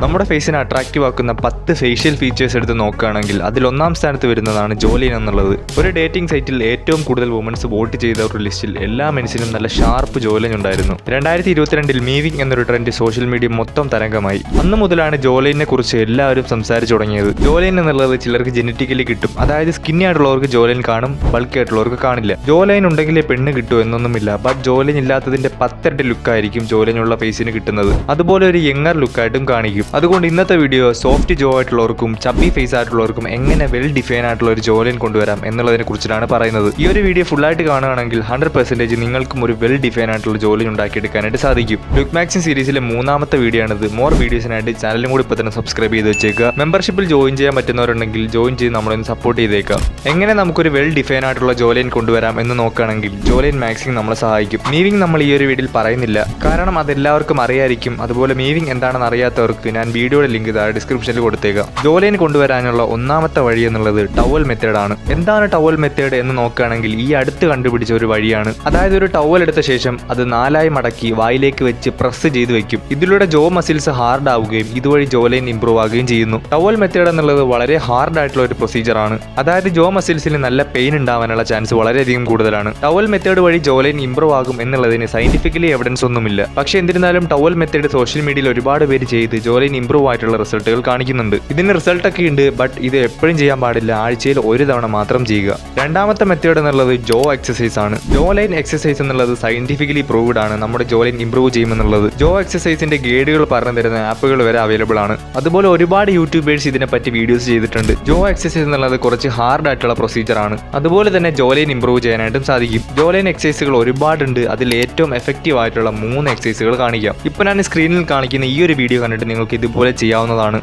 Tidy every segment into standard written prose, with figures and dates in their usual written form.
നമ്മുടെ ഫേസിനെ അട്രാക്റ്റീവ് ആക്കുന്ന 10 facial features എടുത്ത് നോക്കുകയാണെങ്കിൽ അതിൽ ഒന്നാം സ്ഥാനത്ത് വരുന്നതാണ് ജോലൈൻ എന്നുള്ളത്. ഒരു ഡേറ്റിംഗ് സൈറ്റിൽ ഏറ്റവും കൂടുതൽ വുമൻസ് വോട്ട് ചെയ്ത ഒരു ലിസ്റ്റിൽ എല്ലാ മെൻസിനും നല്ല ഷാർപ്പ് ജോലൈൻ ഉണ്ടായിരുന്നു. 2022 മീവിംഗ് എന്നൊരു ട്രെൻഡ് സോഷ്യൽ മീഡിയ മൊത്തം തരംഗമായി. അന്ന് മുതലാണ് ജോലൈനെ കുറിച്ച് എല്ലാവരും സംസാരിച്ചു തുടങ്ങിയത്. ജോലൈൻ എന്നുള്ളത് ചിലർക്ക് ജനറ്റിക്കലി കിട്ടും, അതായത് സ്കിന്നി ആയിട്ടുള്ളവർക്ക് ജോലൈൻ കാണും, ബൾക്കി ആയിട്ടുള്ളവർക്ക് കാണില്ല. ജോലൈൻ ഉണ്ടെങ്കിലേ പെണ്ണ് കിട്ടൂ എന്നൊന്നുമില്ല, ബട്ട് ജോലൈൻ ഇല്ലാത്തതിന്റെ 10 ഇരട്ടി ലുക്കായിരിക്കും ജോലൈൻ ഉള്ള ഫേസിന് കിട്ടുന്നത്. അതുപോലെ ഒരു യങ്ങർ ലുക്കായിട്ടും കാണിക്കും. അതുകൊണ്ട് ഇന്നത്തെ വീഡിയോ സോഫ്റ്റ് ജോ ആയിട്ടുള്ളവർക്കും ചബ്ബി ഫേസ് ആയിട്ടുള്ളവർക്കും എങ്ങനെ വെൽ ഡിഫൈൻ ആയിട്ടുള്ള ഒരു ജോലൈൻ കൊണ്ടുവരാം എന്നുള്ളതിനെ കുറിച്ചാണ് പറയുന്നത്. ഈ ഒരു വീഡിയോ ഫുള്ളായിട്ട് കാണുകയാണെങ്കിൽ 100% നിങ്ങൾക്കും ഒരു വെൽ ഡിഫൈൻ ആയിട്ടുള്ള ജോലൈൻ ഉണ്ടാക്കിയെടുക്കാനായിട്ട് സാധിക്കും. ലുക്ക് മാക്സിൻ സീരീസിലെ 3ാമത്തെ വീഡിയോ ആണിത്. മോർ വീഡിയോസിനായിട്ട് ചാനലും കൂടി ഇപ്പോൾ തന്നെ സബ്സ്ക്രൈബ് ചെയ്ത് വെച്ചേക്കുക. മെമ്പർഷിപ്പിൽ ജോയിൻ ചെയ്യാൻ പറ്റുന്നവരുണ്ടെങ്കിൽ ജോയിൻ ചെയ്ത് നമ്മളൊന്ന് സപ്പോർട്ട് ചെയ്തേക്കാം. എങ്ങനെ നമുക്കൊരു വെൽ ഡിഫൈൻ ആയിട്ടുള്ള ജോലൈൻ കൊണ്ടുവരാം എന്ന് നോക്കുകയാണെങ്കിൽ ജോലൈൻ മാക്സിൻ നമ്മളെ സഹായിക്കും. മീവിംഗ് നമ്മൾ ഈ ഒരു വീഡിയോയിൽ പറയുന്നില്ല, കാരണം അതെല്ലാവർക്കും അറിയായിരിക്കും. അതുപോലെ മീവിംഗ് എന്താണെന്ന് അറിയാത്തവർക്ക് ഞാൻ വീഡിയോയുടെ ലിങ്ക് ഡിസ്ക്രിപ്ഷനിൽ കൊടുത്തേക്കാം. ജോലൈൻ കൊണ്ടുവരാനുള്ള ഒന്നാമത്തെ വഴി എന്നുള്ളത് ടവൽ മെത്തേഡ് ആണ്. എന്താണ് ടവൽ മെത്തേഡ് എന്ന് നോക്കുകയാണെങ്കിൽ ഈ അടുത്ത് കണ്ടുപിടിച്ച ഒരു വഴിയാണ്. അതായത് ഒരു ടവൽ എടുത്ത ശേഷം അത് 4ആയി മടക്കി വായിലേക്ക് വെച്ച് പ്രസ് ചെയ്ത് വെക്കും. ഇതിലൂടെ ജോ മസിൽസ് ഹാർഡ് ആവുകയും ഇതുവഴി ജോലൈൻ ഇംപ്രൂവ് ആവുകയും ചെയ്യുന്നു. ടവൽ മെത്തേഡ് എന്നുള്ളത് വളരെ ഹാർഡ് ആയിട്ടുള്ള ഒരു പ്രൊസീജിയർ ആണ്. അതായത് ജോ മസിൽസിന് നല്ല പെയിൻ ഉണ്ടാവാനുള്ള ചാൻസ് വളരെയധികം കൂടുതലാണ്. ടവൽ മെത്തേഡ് വഴി ജോലൈൻ ഇംപ്രൂവ് ആകും എന്നുള്ളതിന് സയന്റിഫിക്കലി എവിഡൻസ് ഒന്നുമില്ല. പക്ഷേ എന്നിരുന്നാലും ടവൽ മെത്തേഡ് സോഷ്യൽ മീഡിയയിൽ ഒരുപാട് പേര് ചെയ്ത് ജോലൈൻ ഇംപ്രൂവ് ആയിട്ടുള്ള റിസൾട്ടുകൾ കാണിക്കുന്നുണ്ട്. ഇതിന് റിസൾട്ട് ഒക്കെ ഉണ്ട്, ബട്ട് ഇത് എപ്പോഴും ചെയ്യാൻ പാടില്ല. ആഴ്ചയിൽ ഒരു തവണ മാത്രം ചെയ്യുക. രണ്ടാമത്തെ മെത്തേഡ് എന്നുള്ളത് ജോ എക്സസൈസ് ആണ്. ജോ ലൈൻ എക്സസൈസ് എന്നുള്ളത് സയന്റിഫിക്കലി പ്രൂവ്ഡ് ആണ് നമ്മുടെ ജോ ലൈൻ ഇംപ്രൂവ് ചെയ്യുമെന്നുള്ളത്. ജോ എക്സസൈസിന്റെ ഗൈഡുകൾ പറഞ്ഞു തരുന്ന ആപ്പുകൾ വരെ അവൈലബിൾ ആണ്. അതുപോലെ ഒരുപാട് യൂട്യൂബേഴ്സ് ഇതിനെപ്പറ്റി വീഡിയോസ് ചെയ്തിട്ടുണ്ട്. ജോ എക്സസൈസ് എന്നുള്ളത് കുറച്ച് ഹാർഡ് ആയിട്ടുള്ള പ്രൊസീജിയർ ആണ്. അതുപോലെ തന്നെ ജോ ലൈൻ ഇംപ്രൂവ് ചെയ്യാനായിട്ടും സാധിക്കും. ജോ ലൈൻ എക്സസൈസുകൾ ഒരുപാടുണ്ട്. അതിൽ ഏറ്റവും എഫക്റ്റീവ് ആയിട്ടുള്ള 3 എക്സസൈസുകൾ കാണിക്കാം. ഇപ്പൊ ഞാൻ സ്ക്രീനിൽ കാണിക്കുന്ന ഈ ഒരു വീഡിയോ കണ്ടിട്ട് നിങ്ങൾക്ക് ഇതുപോലെ ചെയ്യാവുന്നതാണ്.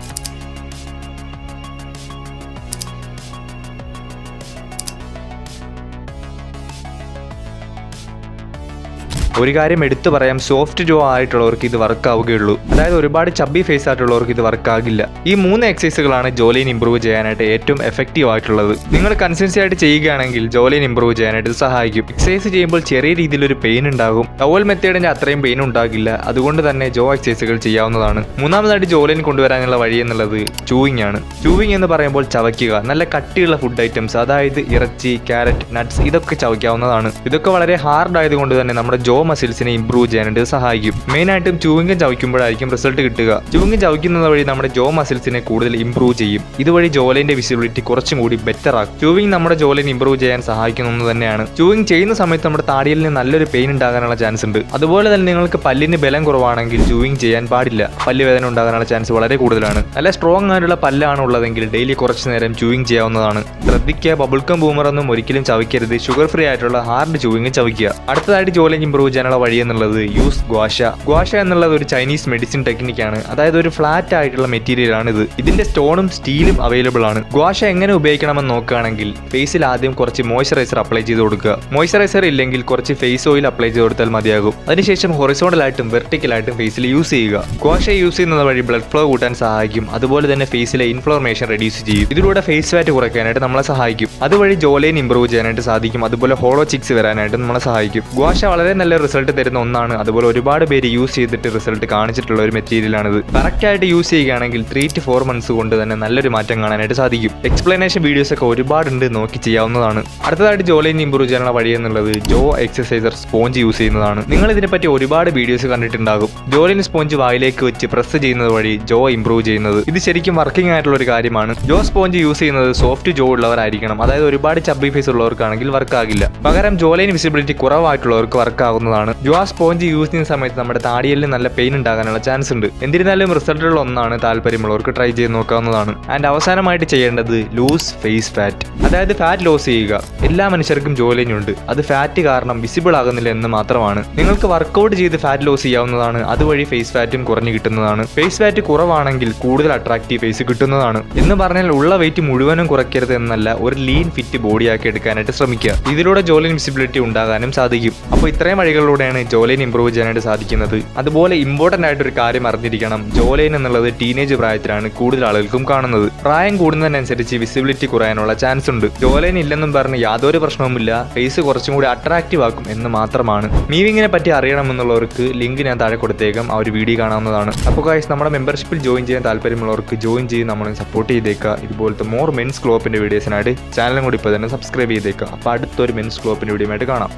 ഒരു കാര്യം എടുത്തു പറയാം, സോഫ്റ്റ് ജോ ആയിട്ടുള്ളവർക്ക് ഇത് വർക്ക് ആവുകയുള്ളൂ. അതായത് ഒരുപാട് ചബ്ബി ഫേസ് ആയിട്ടുള്ളവർക്ക് ഇത് വർക്ക് ആകില്ല. ഈ 3 എക്സസൈസുകളാണ് ജോലൈൻ ഇംപ്രൂവ് ചെയ്യാനായിട്ട് ഏറ്റവും എഫക്റ്റീവ് ആയിട്ടുള്ളത്. നിങ്ങൾ കൺസിസ്റ്റൻസി ആയിട്ട് ചെയ്യുകയാണെങ്കിൽ ജോലൈൻ ഇംപ്രൂവ് ചെയ്യാനായിട്ട് സഹായിക്കും. എക്സസൈസ് ചെയ്യുമ്പോൾ ചെറിയ രീതിയിലൊരു പെയിൻ ഉണ്ടാകും. ടവൽ മെത്തേഡിന്റെ അത്രയും പെയിൻ ഉണ്ടാകില്ല. അതുകൊണ്ട് തന്നെ ജോ എക്സസൈസുകൾ ചെയ്യാവുന്നതാണ്. മൂന്നാമതായിട്ട് ജോലൈൻ കൊണ്ടുവരാനുള്ള വഴി എന്നുള്ളത് ചൂയിങ് ആണ്. ചൂയിങ് എന്ന് പറയുമ്പോൾ ചവയ്ക്കുക. നല്ല കട്ടിയുള്ള ഫുഡ് ഐറ്റംസ്, അതായത് ഇറച്ചി, ക്യാരറ്റ്, നട്ട്സ് ഇതൊക്കെ ചവയ്ക്കാവുന്നതാണ്. ഇതൊക്കെ വളരെ ഹാർഡ് ആയതുകൊണ്ട് തന്നെ നമ്മുടെ ജോ മസിൽസിനെ ഇംപ്രൂവ് ചെയ്യാനായിട്ട് സഹായിക്കും. മെയിനായിട്ടും ചൂയിങ് ചവയ്ക്കുമ്പോഴായിരിക്കും റിസൾട്ട് കിട്ടുക. ചൂയിങ് ചവയ്ക്കുന്നത് വഴി നമ്മുടെ ജോ മസിൽസിനെ കൂടുതൽ ഇംപ്രൂവ് ചെയ്യും. ഇതുവഴി ജോലൈന്റെ വിസിബിലിറ്റി കുറച്ചും കൂടി ബെറ്റർ ആക്കും. ചൂയിങ് നമ്മുടെ ജോലൈൻ ഇംപ്രൂവ് ചെയ്യാൻ സഹായിക്കുന്ന ഒന്ന് തന്നെയാണ്. ചൂയിങ് ചെയ്യുന്ന സമയത്ത് നമ്മുടെ താടിയലിന് നല്ലൊരു പെയിൻ ഉണ്ടാകാനുള്ള ചാൻസ് ഉണ്ട്. അതുപോലെ തന്നെ നിങ്ങൾക്ക് പല്ലിന് ബലം കുറവാണെങ്കിൽ ചൂയിങ് ചെയ്യാൻ പാടില്ല. പല്ല് വേദന ഉണ്ടാകാനുള്ള ചാൻസ് വളരെ കൂടുതലാണ്. നല്ല സ്ട്രോങ് ആയിട്ടുള്ള പല്ലാണ് ഉള്ളതെങ്കിൽ ഡെയിലി കുറച്ചു നേരം ചൂയിങ് ചെയ്യാവുന്നതാണ്. ശ്രദ്ധിക്കുക, ബബിൾക്കം ബൂമറൊന്നും ഒരിക്കലും ചവയ്ക്കരുത്. ഷുഗർ ഫ്രീ ആയിട്ടുള്ള ഹാർഡ് ചൂയിങ് ചവയ്ക്കുക. അടുത്തതായിട്ട് ജോലൈൻ ഇംപ്രൂവ് ചെയ്യാനുള്ള വഴി എന്നുള്ളത് യൂസ് ഗ്വാഷ. ഗ്വാഷ എന്നുള്ളത് ഒരു ചൈനീസ് മെഡിസിൻ ടെക്നിക്കാണ്. അതായത് ഒരു ഫ്ലാറ്റ് ആയിട്ടുള്ള മെറ്റീരിയൽ ആണ് ഇത്. ഇതിന്റെ സ്റ്റോണും സ്റ്റീലും അവൈലബിൾ ആണ്. ഗ്വാഷ എങ്ങനെ ഉപയോഗിക്കണമെന്ന് നോക്കുകയാണെങ്കിൽ ഫേസിൽ ആദ്യം കുറച്ച് മോയ്സ്ചറൈസർ അപ്ലൈ ചെയ്ത് കൊടുക്കുക. മോയ്സ്ചറൈസർ ഇല്ലെങ്കിൽ കുറച്ച് ഫേസ് ഓയിൽ അപ്ലൈ ചെയ്ത് കൊടുത്താൽ മതിയാകും. അതിനുശേഷം ഹൊറിസോണ്ടലായിട്ടും വെർട്ടിക്കലായിട്ടും ഫേസിൽ യൂസ് ചെയ്യുക. ഗ്വാഷ യൂസ് ചെയ്യുന്നത് വഴി ബ്ലഡ് ഫ്ലോ കൂട്ടാൻ സഹായിക്കും. അതുപോലെ തന്നെ ഫേസിലെ ഇൻഫ്ലമേഷൻ റെഡ്യൂസ് ചെയ്യും. ഇതിലൂടെ ഫേസ് ഫാറ്റ് കുറയ്ക്കാനായിട്ട് നമ്മളെ സഹായിക്കും. അതുവഴി ജോലൈൻ ഇംപ്രൂവ് ചെയ്യാനായിട്ട് സാധിക്കും. അതുപോലെ ഹോളോ ചിക്സ് വരാനായിട്ട് നമ്മളെ സഹായിക്കും. ഗ്വാഷ വളരെ നല്ല റിസൾട്ട് തരുന്ന ഒന്നാണ്. അതുപോലെ ഒരുപാട് പേര് യൂസ് ചെയ്തിട്ട് റിസൾട്ട് കാണിച്ചിട്ടുള്ള ഒരു മെറ്റീരിയൽ ആണിത്. കറക്റ്റ് ആയിട്ട് യൂസ് ചെയ്യുകയാണെങ്കിൽ 3 to 4 months കൊണ്ട് തന്നെ നല്ലൊരു മാറ്റം കാണാനായിട്ട് സാധിക്കും. എക്സ്പ്ലനേഷൻ വീഡിയോസ് ഒക്കെ ഒരുപാടുണ്ട്, നോക്കി ചെയ്യാവുന്നതാണ്. അടുത്തതായിട്ട് ജോലൈൻ ഇംപ്രൂവ് ചെയ്യാനുള്ള വഴി എന്നുള്ളത് ജോ എക്സസൈസർ സ്പോഞ്ച് യൂസ് ചെയ്യുന്നതാണ്. നിങ്ങൾ ഇതിനെപ്പറ്റി ഒരുപാട് വീഡിയോസ് കണ്ടിട്ടുണ്ടാകും. ജോലൈൻ സ്പോഞ്ച് വായിലേക്ക് വെച്ച് പ്രസ് ചെയ്യുന്നത് വഴി ജോ ഇംപ്രൂവ് ചെയ്യുന്നത്. ഇത് ശരിക്കും വർക്കിംഗ് ആയിട്ടുള്ള ഒരു കാര്യമാണ്. ജോ സ്പോഞ്ച് യൂസ് ചെയ്യുന്നത് സോഫ്റ്റ് ജോ ഉള്ളവരായിരിക്കണം. അതായത് ഒരുപാട് ചബ്ബി ഫേസ് ഉള്ളവർക്കാണെങ്കിൽ വർക്ക് ആകില്ല. പകരം ജോലൈൻ വിസിബിലിറ്റി കുറവായിട്ടുള്ളവർക്ക് വർക്ക് ആകുന്നതാണ്. ജോ സ്പോഞ്ച് യൂസ് ചെയ്യുന്ന സമയത്ത് നമ്മുടെ താടിയലിന് നല്ല പെയിൻ ഉണ്ടാകാനുള്ള ചാൻസ് ഉണ്ട്. എന്നിരുന്നാലും റിസൾട്ടുള്ള ഒന്നാണ്. താല്പര്യമുള്ളവർക്ക് ട്രൈ ചെയ്ത് നോക്കാവുന്നതാണ്. ആൻഡ് അവസാനമായിട്ട് ചെയ്യേണ്ടത് ലൂസ് ഫേസ് ഫാറ്റ്, അതായത് ഫാറ്റ് ലോസ് ചെയ്യുക. എല്ലാ മനുഷ്യർക്കും ജോലൈൻ ഉണ്ട്. അത് ഫാറ്റ് കാരണം വിസിബിൾ ആകുന്നില്ല എന്ന് മാത്രമാണ്. നിങ്ങൾക്ക് വർക്കൗട്ട് ചെയ്ത് ഫാറ്റ് ലോസ് ചെയ്യാവുന്നതാണ്. അതുവഴി ഫേസ് ഫാറ്റും കുറഞ്ഞു കിട്ടുന്നതാണ്. ഫേസ് ഫാറ്റ് കുറവാണെങ്കിൽ കൂടുതൽ അട്രാക്റ്റീവ് ഫേസ് കിട്ടുന്നതാണ്. എന്ന് പറഞ്ഞാൽ ഉള്ള വെയിറ്റ് മുഴുവനും കുറയ്ക്കരുത് എന്നല്ല, ഒരു ലീൻ ഫിറ്റ് ബോഡിയാക്കി എടുക്കാനായിട്ട് ശ്രമിക്കുക. ഇതിലൂടെ ജോലൈൻ വിസിബിലിറ്റി ഉണ്ടാകാനും സാധിക്കും. അപ്പോൾ ഇത്രയും വഴികൾ കളികളിലൂടെയാണ് ജോ ലൈൻ ഇമ്പ്രൂവ് ചെയ്യാനായിട്ട് സാധിക്കുന്നത്. അതുപോലെ ഇമ്പോർട്ടൻ്റ് ആയിട്ടൊരു കാര്യം അറിഞ്ഞിരിക്കണം, ജോ ലൈൻ എന്നുള്ളത് ടീനേജ് പ്രായത്തിലാണ് കൂടുതൽ ആളുകൾക്കും കാണുന്നത്. പ്രായം കൂടുന്നതിനനുസരിച്ച് വിസിബിലിറ്റി കുറയാനുള്ള ചാൻസ് ഉണ്ട്. ജോ ലൈൻ ഇല്ലെന്നും പറഞ്ഞ് യാതൊരു പ്രശ്നവുമില്ല, ഫേസ് കുറച്ചും കൂടി അട്രാക്റ്റീവ് ആക്കും എന്ന് മാത്രമാണ്. മീവിങ്ങിനെ പറ്റി അറിയണമെന്നുള്ളവർക്ക് ലിങ്ക് ഞാൻ താഴെ കൊടുത്തേക്കാം, ആ ഒരു വീഡിയോ കാണാവുന്നതാണ്. അപ്പോൾ ഗൈസ്, നമ്മുടെ മെമ്പർഷിപ്പിൽ ജോയിൻ ചെയ്യാൻ താല്പര്യമുള്ളവർക്ക് ജോയിൻ ചെയ്ത് നമ്മളെ സപ്പോർട്ട് ചെയ്തേക്കുക. ഇതുപോലത്തെ മോർ മെൻസ് ക്ലോപ്പിന്റെ വീഡിയോസിനായിട്ട് ചാനലും കൂടി ഇപ്പോൾ തന്നെ സബ്സ്ക്രൈബ് ചെയ്തേക്കുക. അപ്പോൾ അടുത്തൊരു മെൻസ് ക്ലോപ്പിന്റെ വീഡിയോ ആയിട്ട് കാണാം.